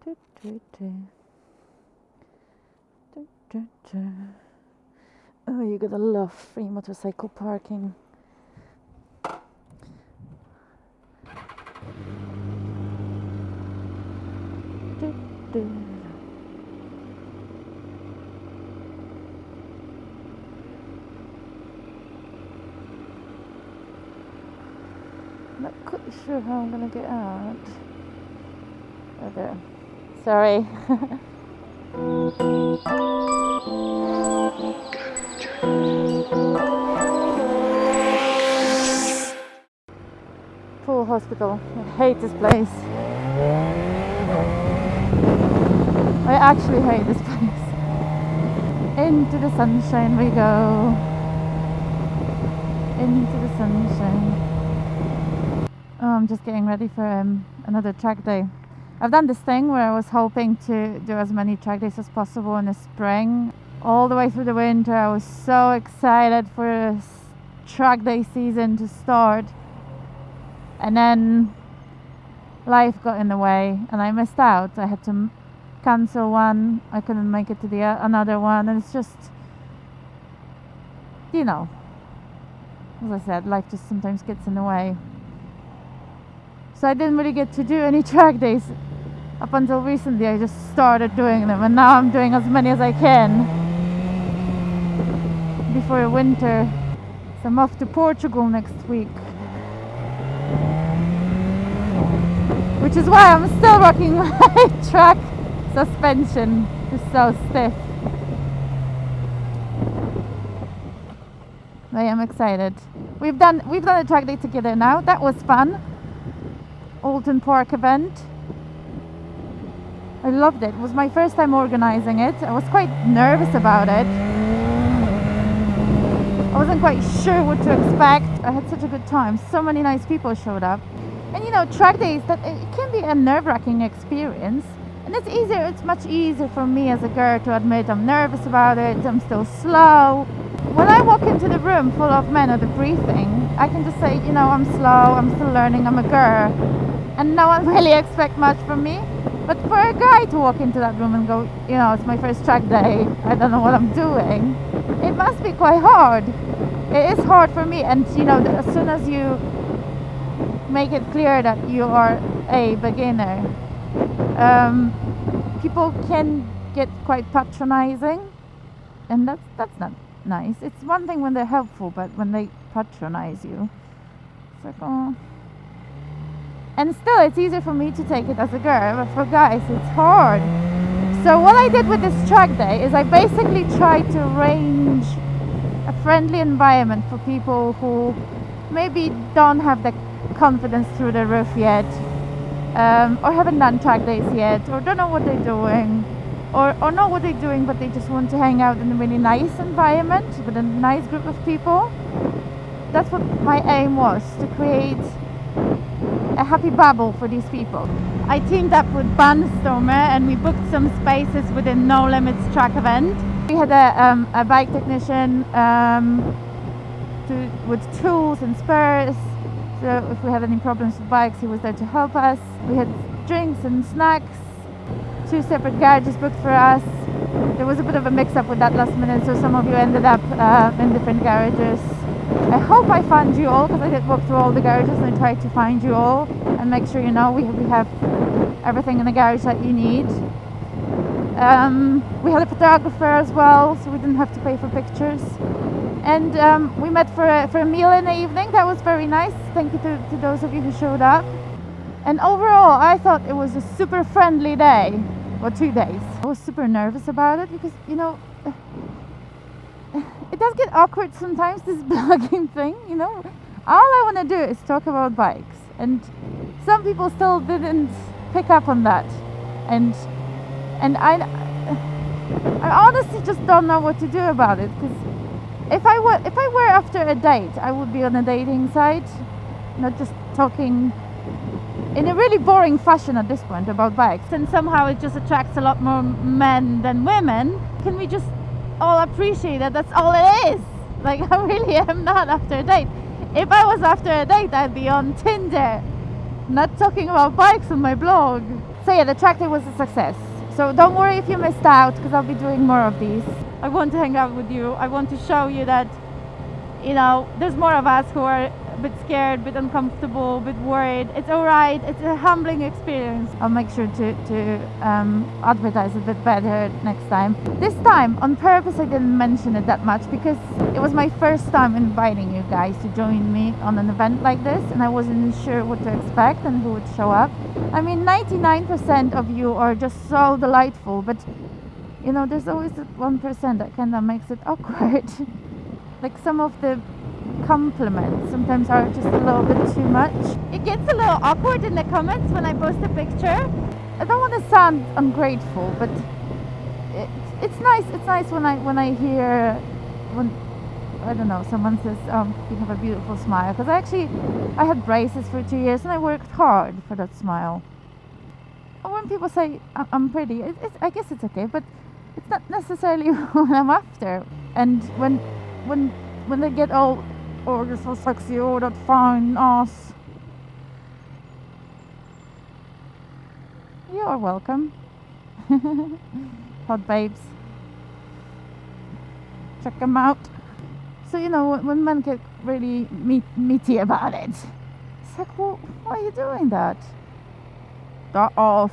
Do, do, do. Do, do, do. Oh, you gotta love free motorcycle parking. Do, do. Not quite sure how I'm gonna get out. Oh, there. Sorry. Pool hospital. I hate this place. I actually hate this place. Into the sunshine we go. Into the sunshine. Oh, I'm just getting ready for another track day. I've done this thing where I was hoping to do as many track days as possible in the spring. All the way through the winter, I was so excited for track day season to start. And then life got in the way and I missed out. I had to cancel one. I couldn't make it to the another one. And it's just, you know, as I said, life just sometimes gets in the way. So I didn't really get to do any track days. Up until recently, I just started doing them, and now I'm doing as many as I can before winter. So I'm off to Portugal next week, which is why I'm still rocking my track suspension. It's so stiff. I am excited. We've done a track day together now. That was fun. Alton Park event. I loved it. It was my first time organizing it. I was quite nervous about it. I wasn't quite sure what to expect. I had such a good time. So many nice people showed up. And you know, track days, that it can be a nerve-wracking experience. And it's much easier for me as a girl to admit I'm nervous about it, I'm still slow. When I walk into the room full of men at the briefing, I can just say, you know, I'm slow, I'm still learning, I'm a girl. And no one really expects much from me. But for a guy to walk into that room and go, you know, it's my first track day, I don't know what I'm doing, it must be quite hard. It is hard for me. And you know, as soon as you make it clear that you are a beginner, people can get quite patronizing, and that's not nice. It's one thing when they're helpful, but when they patronize you, it's like, oh. And still, it's easier for me to take it as a girl, but for guys, it's hard. So what I did with this track day is I basically tried to arrange a friendly environment for people who maybe don't have the confidence through the roof yet, or haven't done track days yet, or don't know what they're doing, or know what they're doing, but they just want to hang out in a really nice environment with a nice group of people. That's what my aim was, to create a happy bubble for these people. I teamed up with Barnstormer and we booked some spaces within No Limits track event. We had a bike technician with tools and spurs, so if we had any problems with bikes, he was there to help us. We had drinks and snacks, 2 separate garages booked for us. There was a bit of a mix-up with that last minute, so some of you ended up in different garages. I hope I found you all, because I did walk through all the garages and I tried to find you all and make sure, you know, we have everything in the garage that you need. We had a photographer as well, so we didn't have to pay for pictures. And we met for a meal in the evening. That was very nice. Thank you to those of you who showed up. And overall, I thought it was a super friendly day, or 2 days. I was super nervous about it because, you know, it does get awkward sometimes, this blogging thing, you know. All I want to do is talk about bikes, and some people still didn't pick up on that. And I honestly just don't know what to do about it, because if I were after a date, I would be on a dating site, not just talking in a really boring fashion at this point about bikes. And somehow it just attracts a lot more men than women. Can we just all appreciate that that's all it is? Like, I really am not after a date. If I was after a date, I'd be on Tinder, not talking about bikes on my blog. So yeah, the track day was a success. So don't worry if you missed out, because I'll be doing more of these. I want to hang out with you. I want to show you that, you know, there's more of us who are a bit scared, a bit uncomfortable, a bit worried. It's alright. It's a humbling experience. I'll make sure to advertise a bit better next time. This time, on purpose, I didn't mention it that much because it was my first time inviting you guys to join me on an event like this, and I wasn't sure what to expect and who would show up. I mean, 99% of you are just so delightful, but you know, there's always that 1% that kind of makes it awkward. Like some of the compliments sometimes are just a little bit too much. It gets a little awkward in the comments when I post a picture. I don't want to sound ungrateful, but it's nice. It's nice when I hear when I don't know, someone says, you have a beautiful smile. Because I had braces for 2 years and I worked hard for that smile. And when people say I'm pretty, I guess it's okay, but it's not necessarily what I'm after. And when they get all, oh, you're so sexy, oh, that fine ass. You're welcome. Hot babes. Check them out. So, you know, when men get really meaty about it, it's like, well, why are you doing that? Start off.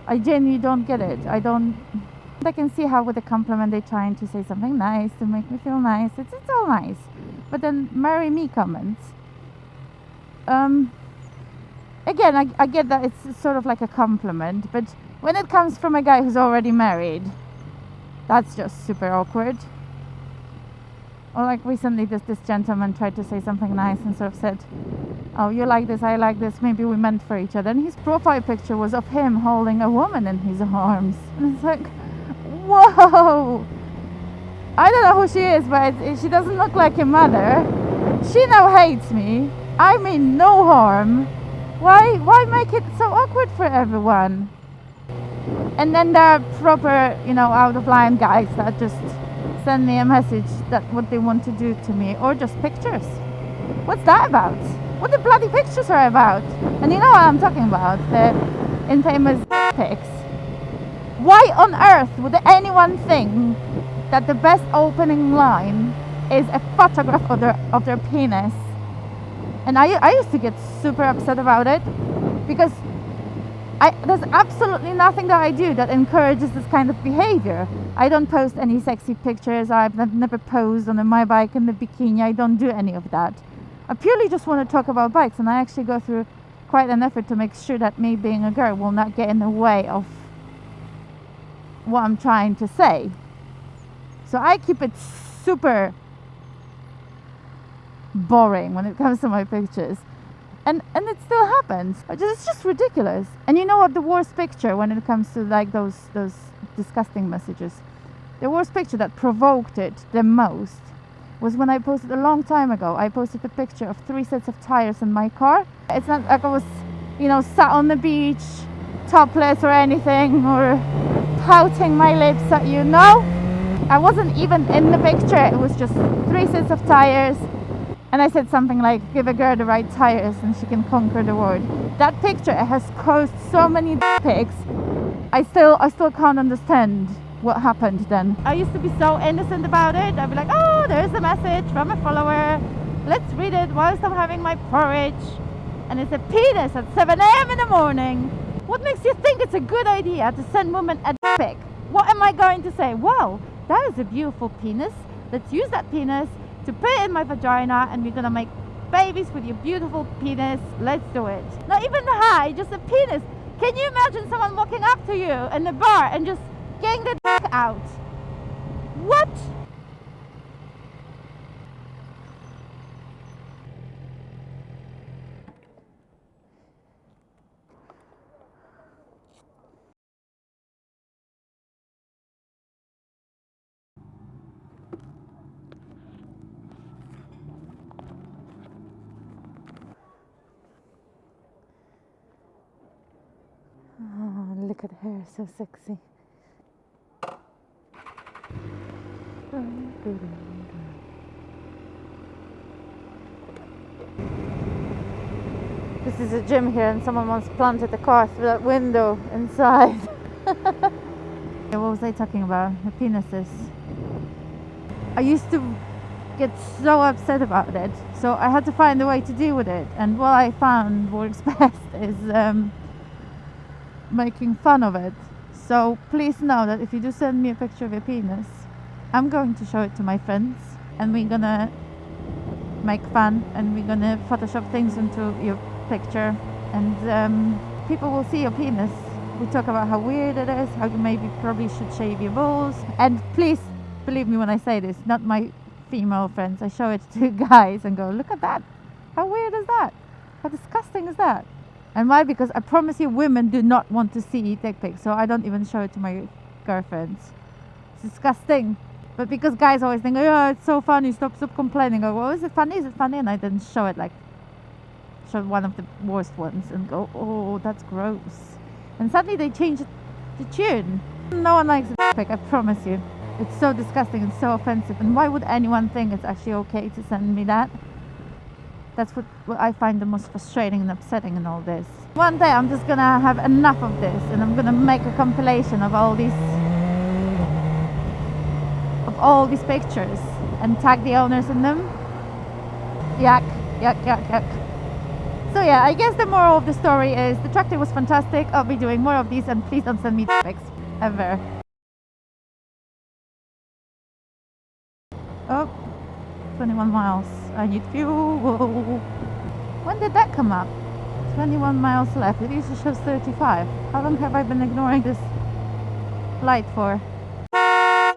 I genuinely don't get it. I can see how with a compliment they're trying to say something nice to make me feel nice. It's all nice. But then marry me comments. Again, I get that it's sort of like a compliment, but when it comes from a guy who's already married, that's just super awkward. Or like recently this gentleman tried to say something nice and sort of said, oh, you like this, I like this, maybe we meant for each other. And his profile picture was of him holding a woman in his arms. And it's like, whoa! I don't know who she is, but she doesn't look like your mother. She now hates me. I mean no harm. Why make it so awkward for everyone? And then there are proper, you know, out of line guys that just send me a message that what they want to do to me, or just pictures. What's that about? What the bloody pictures are about? And you know what I'm talking about, the infamous pics. Why on earth would anyone think that the best opening line is a photograph of their penis? And I used to get super upset about it, because there's absolutely nothing that I do that encourages this kind of behavior. I don't post any sexy pictures. I've never posed on my bike in the bikini. I don't do any of that. I purely just want to talk about bikes, and I actually go through quite an effort to make sure that me being a girl will not get in the way of what I'm trying to say. So I keep it super boring when it comes to my pictures. And it still happens. It's just ridiculous. And you know what the worst picture when it comes to like those disgusting messages? The worst picture that provoked it the most was when I posted a long time ago. I posted a picture of 3 sets of tires in my car. It's not like I was, you know, sat on the beach, topless or anything, or pouting my lips at you. No, I wasn't even in the picture. It was just 3 sets of tires. And I said something like, give a girl the right tires and she can conquer the world. That picture has caused so many pics. I still can't understand what happened then. I used to be so innocent about it. I'd be like, oh, there's a message from a follower. Let's read it whilst I'm having my porridge. And it's a penis at 7 a.m. in the morning. What makes you think it's a good idea to send women a pic? What am I going to say? Wow, that is a beautiful penis. Let's use that penis to put it in my vagina, and we're gonna make babies with your beautiful penis. Let's do it. Not even hi, just a penis. Can you imagine someone walking up to you in the bar and just getting the dick out? What? Oh, look at her, so sexy. This is a gym here and someone once planted a car through that window inside. Yeah, what was I talking about? The penises. I used to get so upset about it, so I had to find a way to deal with it, and what I found works best is making fun of it. So please know that if you do send me a picture of your penis, I'm going to show it to my friends and we're gonna make fun and we're gonna Photoshop things into your picture, and people will see your penis. We talk about how weird it is, how you maybe probably should shave your balls, and please believe me when I say this, not my female friends. I show it to guys and go, look at that, how weird is that, how disgusting is that? And why? Because I promise you, women do not want to see dick pics, so I don't even show it to my girlfriends. It's disgusting. But because guys always think, oh, it's so funny, stop complaining. I go, well, is it funny? Is it funny? And I then show it, like, show one of the worst ones and go, oh, that's gross. And suddenly they change the tune. No one likes a dick pic, I promise you. It's so disgusting and so offensive. And why would anyone think it's actually okay to send me that? That's what I find the most frustrating and upsetting in all this. One day I'm just gonna have enough of this and I'm gonna make a compilation of all these pictures and tag the owners in them. Yuck, yuck, yuck, yuck. So yeah, I guess the moral of the story is the tractor was fantastic. I'll be doing more of these, and please don't send me pics ever. Oh, 21 miles. I need fuel. When did that come up? 21 miles left. It usually shows 35. How long have I been ignoring this light for?